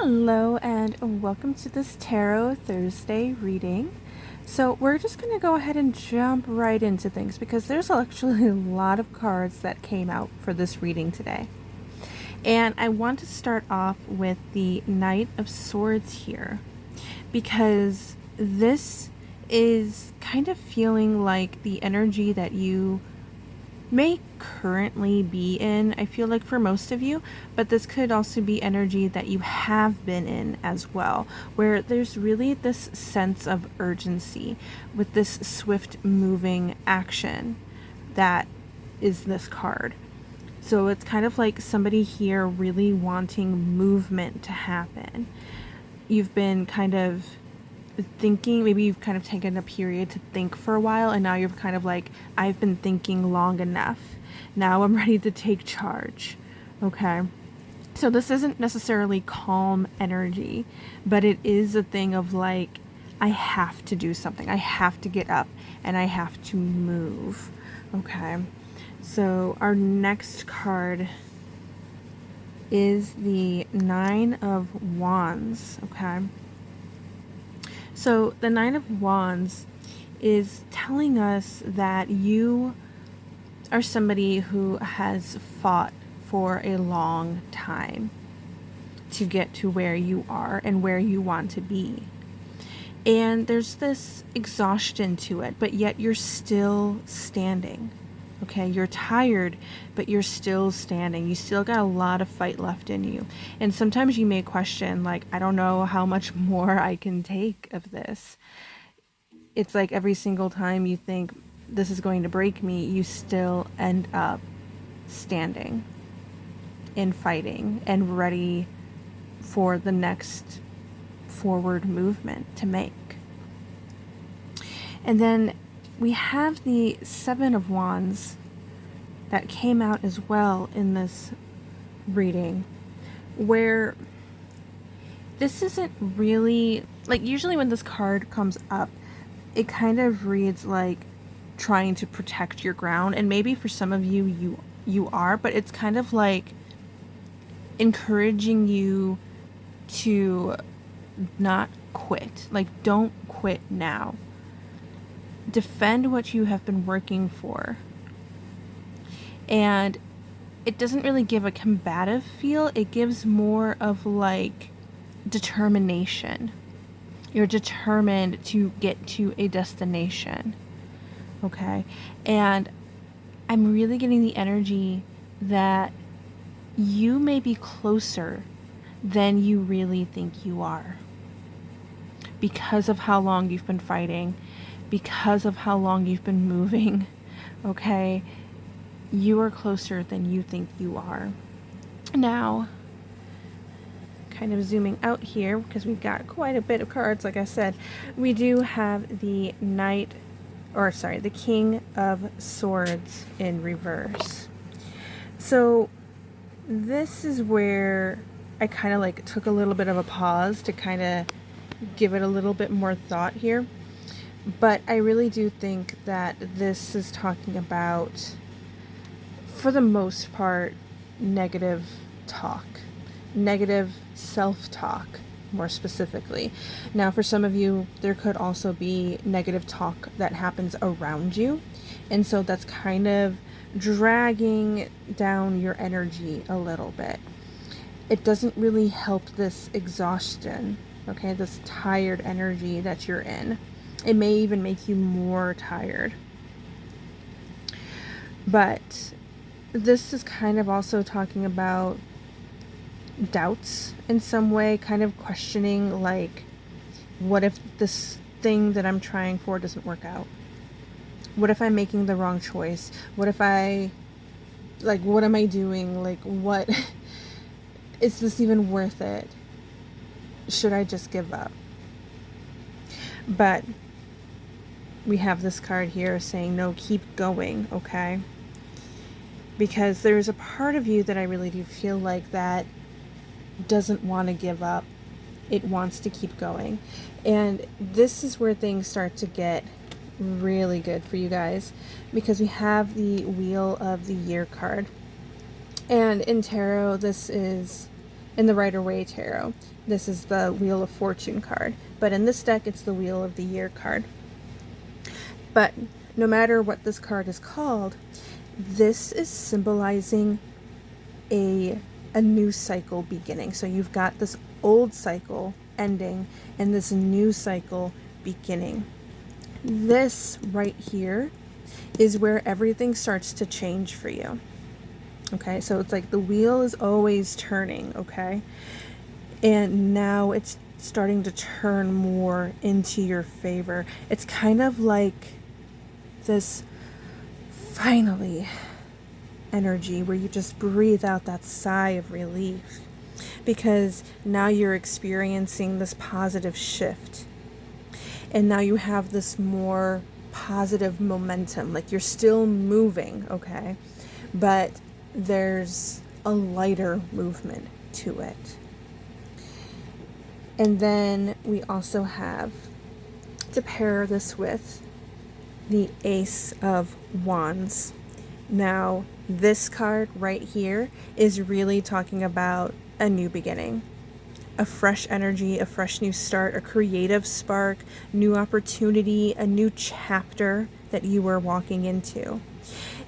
Hello and welcome to this Tarot Thursday reading. So we're just going to go ahead and jump right into things because there's actually a lot of cards that came out for this reading today. And I want to start off with the Knight of Swords here because this is kind of feeling like the energy that you may currently be in, I feel like, for most of you, but this could also be energy that you have been in as well, where there's really this sense of urgency with this swift moving action that is this card. So it's kind of like somebody here really wanting movement to happen. You've been kind of thinking, maybe you've kind of taken a period to think for a while, and now you're kind of like, I've been thinking long enough. Now I'm ready to take charge. Okay. So this isn't necessarily calm energy, but it is a thing of like, I have to do something. I have to get up and I have to move. Okay. So our next card is the Nine of Wands. Okay. So the Nine of Wands is telling us that you are somebody who has fought for a long time to get to where you are and where you want to be. And there's this exhaustion to it, but yet you're still standing. Okay, you're tired, but you're still standing. You still got a lot of fight left in you. And sometimes you may question, like, I don't know how much more I can take of this. It's like every single time you think this is going to break me, you still end up standing and fighting and ready for the next forward movement to make. And then we have the Seven of Wands that came out as well in this reading, where this isn't really, like, usually when this card comes up, it kind of reads like trying to protect your ground, and maybe for some of you you are, but it's kind of like encouraging you to not quit. Like, don't quit now. Defend what you have been working for. And it doesn't really give a combative feel. It gives more of like determination. You're determined to get to a destination. Okay? And I'm really getting the energy that you may be closer than you really think you are. Because of how long you've been fighting, because of how long you've been moving, okay? You are closer than you think you are. Now, kind of zooming out here, because we've got quite a bit of cards, like I said, we do have the the King of Swords in reverse. So this is where I kind of like took a little bit of a pause to kind of give it a little bit more thought here. But I really do think that this is talking about, for the most part, negative talk, negative self-talk, more specifically. Now, for some of you, there could also be negative talk that happens around you. And so that's kind of dragging down your energy a little bit. It doesn't really help this exhaustion, okay, this tired energy that you're in. It may even make you more tired. But this is kind of also talking about doubts in some way, kind of questioning, like, what if this thing that I'm trying for doesn't work out? What if I'm making the wrong choice? What if what am I doing? Like, what is this even worth it? Should I just give up? But we have this card here saying, no, keep going, okay? Because there's a part of you that I really do feel like that doesn't want to give up. It wants to keep going. And this is where things start to get really good for you guys, because we have the Wheel of the Year card. And in tarot, this is In the Rider-Waite Tarot, this is the Wheel of Fortune card, but in this deck, it's the Wheel of the Year card. But no matter what this card is called, this is symbolizing a new cycle beginning. So you've got this old cycle ending and this new cycle beginning. This right here is where everything starts to change for you. Okay, so it's like the wheel is always turning, okay? And now it's starting to turn more into your favor. It's kind of like this finally energy where you just breathe out that sigh of relief, because now you're experiencing this positive shift. And now you have this more positive momentum, like you're still moving, okay? But there's a lighter movement to it. And then we also have, to pair this with, the Ace of Wands. Now, this card right here is really talking about a new beginning, a fresh energy, a fresh new start, a creative spark, new opportunity, a new chapter that you are walking into.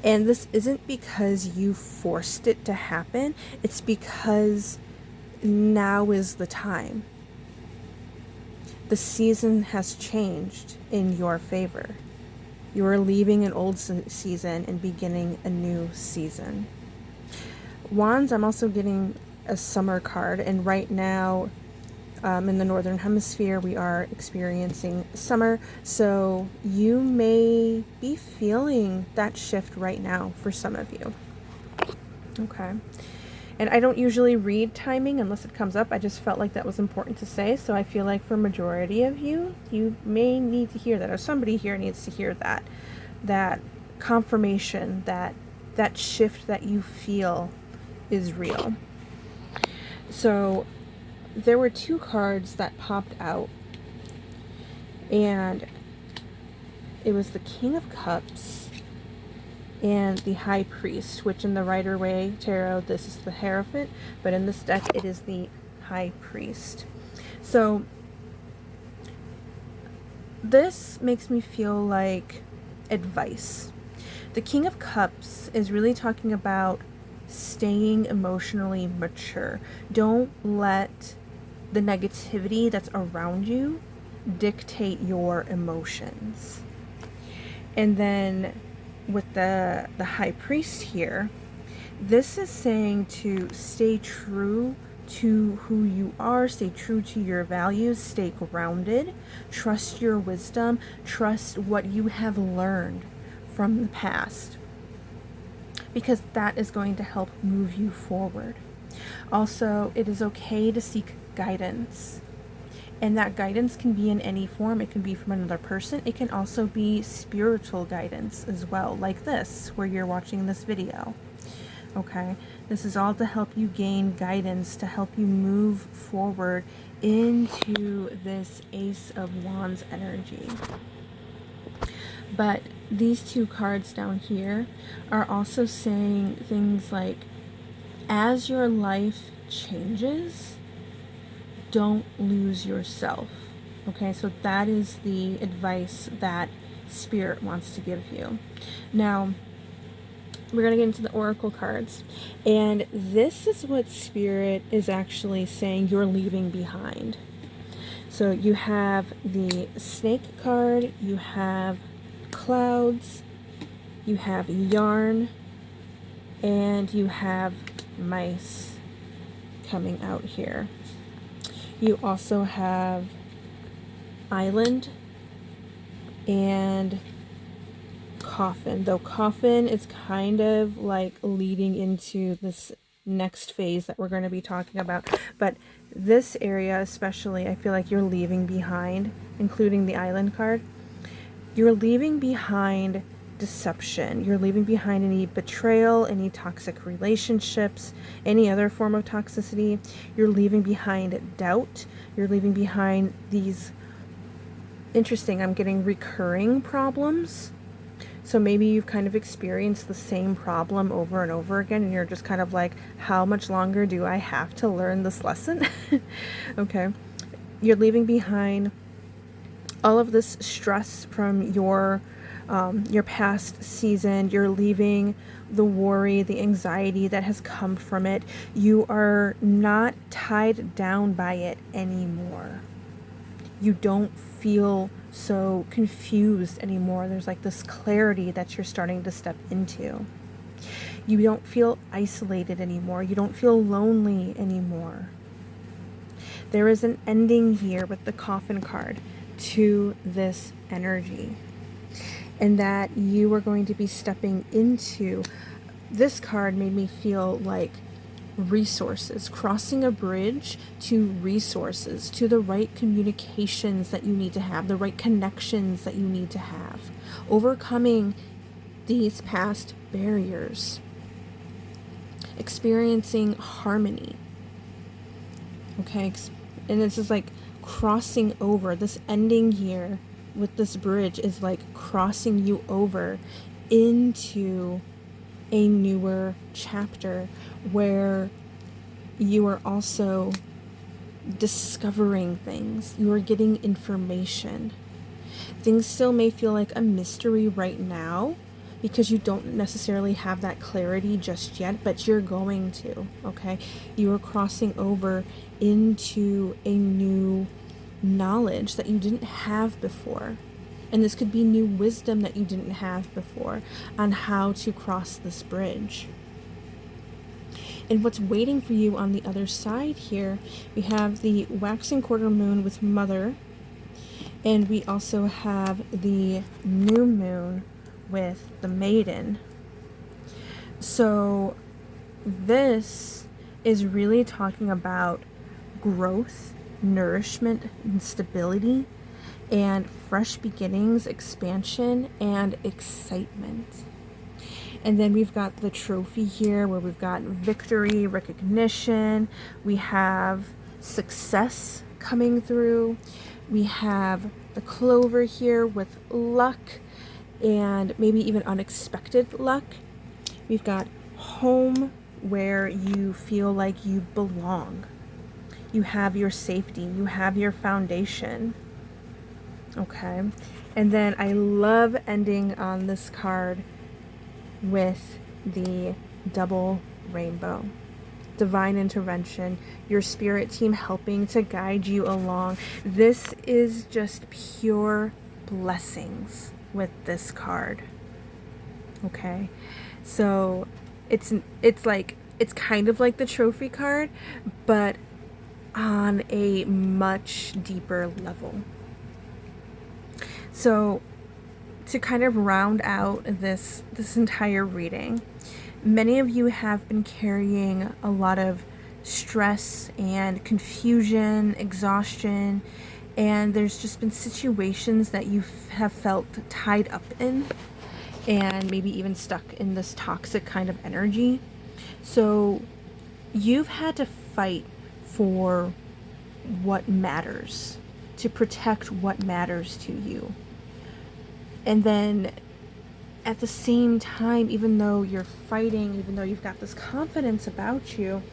And this isn't because you forced it to happen, it's because now is the time. The season has changed in your favor. You are leaving an old season and beginning a new season. Wands, I'm also getting a summer card, and right now in the Northern Hemisphere we are experiencing summer, so you may be feeling that shift right now for some of you. Okay, and I don't usually read timing unless it comes up. I just felt like that was important to say, so I feel like for majority of you, you may need to hear that, or somebody here needs to hear that confirmation that that shift that you feel is real. So there were two cards that popped out, and it was the King of Cups and the High Priest, which in the Rider-Waite Tarot, this is the Hierophant, but in this deck, it is the High Priest. So this makes me feel like advice. The King of Cups is really talking about staying emotionally mature. Don't let the negativity that's around you dictate your emotions. And then with the High Priest here, this is saying to stay true to who you are, stay true to your values, stay grounded, trust your wisdom, trust what you have learned from the past, because that is going to help move you forward. Also, it is okay to seek guidance, and that guidance can be in any form. It can be from another person. It can also be spiritual guidance as well, like this, where you're watching this video. Okay, this is all to help you gain guidance, to help you move forward into this Ace of Wands energy. But these two cards down here are also saying things like, as your life changes, don't lose yourself. Okay, so that is the advice that Spirit wants to give you. Now, we're going to get into the Oracle cards, and this is what Spirit is actually saying you're leaving behind. So you have the Snake card, you have Clouds, you have Yarn, and you have Mice coming out here. You also have Island and Coffin, though Coffin is kind of like leading into this next phase that we're going to be talking about. But this area especially, I feel like you're leaving behind, including the Island card. You're leaving behind deception. You're leaving behind any betrayal, any toxic relationships, any other form of toxicity. You're leaving behind doubt. You're leaving behind these, interesting, I'm getting recurring problems. So maybe you've kind of experienced the same problem over and over again, and you're just kind of like, how much longer do I have to learn this lesson? Okay. You're leaving behind all of this stress from your past season. You're leaving the worry, the anxiety that has come from it. You are not tied down by it anymore. You don't feel so confused anymore. There's like this clarity that you're starting to step into. You don't feel isolated anymore. You don't feel lonely anymore. There is an ending here with the Coffin card to this energy, and that you are going to be stepping into. This card made me feel like resources, crossing a bridge to resources, to the right communications that you need to have, the right connections that you need to have, overcoming these past barriers, experiencing harmony. Okay, and this is like crossing over. This ending here with this bridge is like crossing you over into a newer chapter where you are also discovering things. You are getting information. Things still may feel like a mystery right now because you don't necessarily have that clarity just yet, but you're going to, okay? You are crossing over into a new knowledge that you didn't have before. And this could be new wisdom that you didn't have before on how to cross this bridge. And what's waiting for you on the other side here, we have the waxing quarter moon with Mother, and we also have the new moon with the Maiden. So this is really talking about growth, nourishment, and stability, and fresh beginnings, expansion, and excitement. And then we've got the trophy here where we've got victory, recognition, we have success coming through, we have the clover here with luck and maybe even unexpected luck. We've got home where you feel like you belong. You have your safety, you have your foundation. Okay, and then I love ending on this card with the double rainbow. Divine intervention, your spirit team helping to guide you along. This is just pure blessings with this card. Okay, so it's kind of like the trophy card, but on a much deeper level. So to kind of round out this entire reading, many of you have been carrying a lot of stress and confusion, exhaustion, and there's just been situations that you have felt tied up in and maybe even stuck in this toxic kind of energy. So you've had to fight for what matters, to protect what matters to you. And then at the same time, even though you're fighting, even though you've got this confidence about you,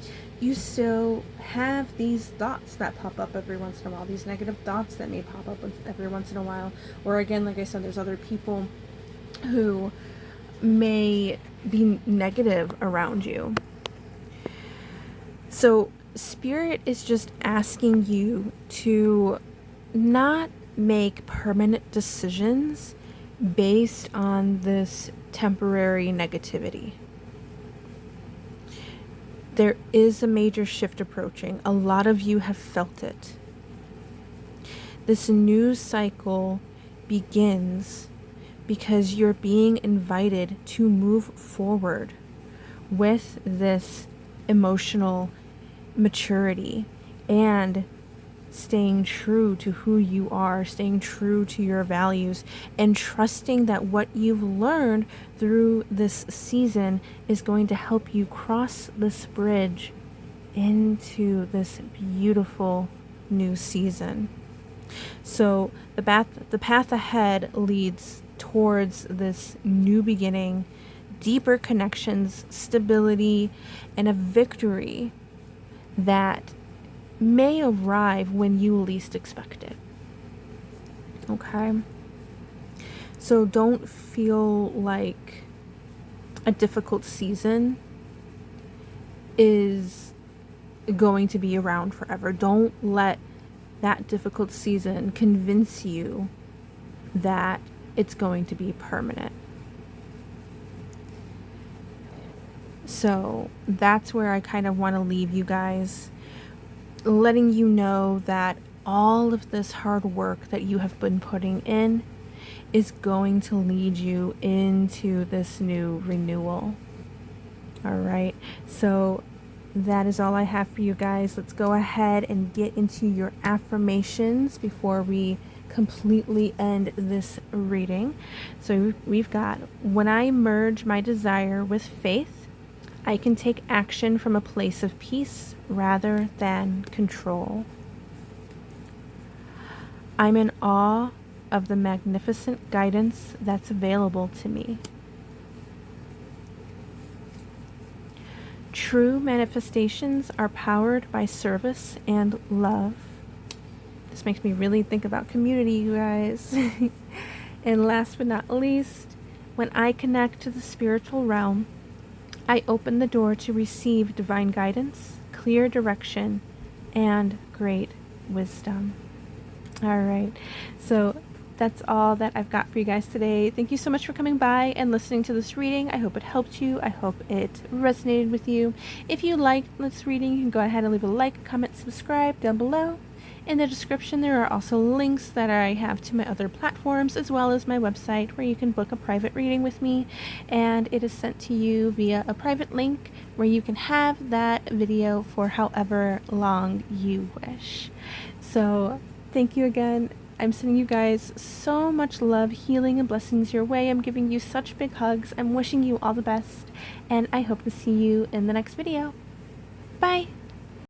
you still have these thoughts that pop up every once in a while, these negative thoughts that may pop up every once in a while. Or again, like I said, there's other people who may be negative around you. So Spirit is just asking you to not make permanent decisions based on this temporary negativity. There is a major shift approaching. A lot of you have felt it. This new cycle begins because you're being invited to move forward with this emotional maturity and staying true to who you are, staying true to your values, and trusting that what you've learned through this season is going to help you cross this bridge into this beautiful new season. So the path ahead leads towards this new beginning, deeper connections, stability, and a victory that may arrive when you least expect it. Okay? So don't feel like a difficult season is going to be around forever. Don't let that difficult season convince you that it's going to be permanent. So that's where I kind of want to leave you guys, letting you know that all of this hard work that you have been putting in is going to lead you into this new renewal. All right, so that is all I have for you guys. Let's go ahead and get into your affirmations before we completely end this reading. So we've got, when I merge my desire with faith, I can take action from a place of peace rather than control. I'm in awe of the magnificent guidance that's available to me. True manifestations are powered by service and love. This makes me really think about community, you guys. And last but not least, when I connect to the spiritual realm, I open the door to receive divine guidance, clear direction, and great wisdom. All right, so that's all that I've got for you guys today. Thank you so much for coming by and listening to this reading. I hope it helped you. I hope it resonated with you. If you liked this reading, you can go ahead and leave a like, comment, subscribe down below. In the description, there are also links that I have to my other platforms, as well as my website, where you can book a private reading with me, and it is sent to you via a private link where you can have that video for however long you wish. So thank you again. I'm sending you guys so much love, healing, and blessings your way. I'm giving you such big hugs. I'm wishing you all the best, and I hope to see you in the next video. Bye!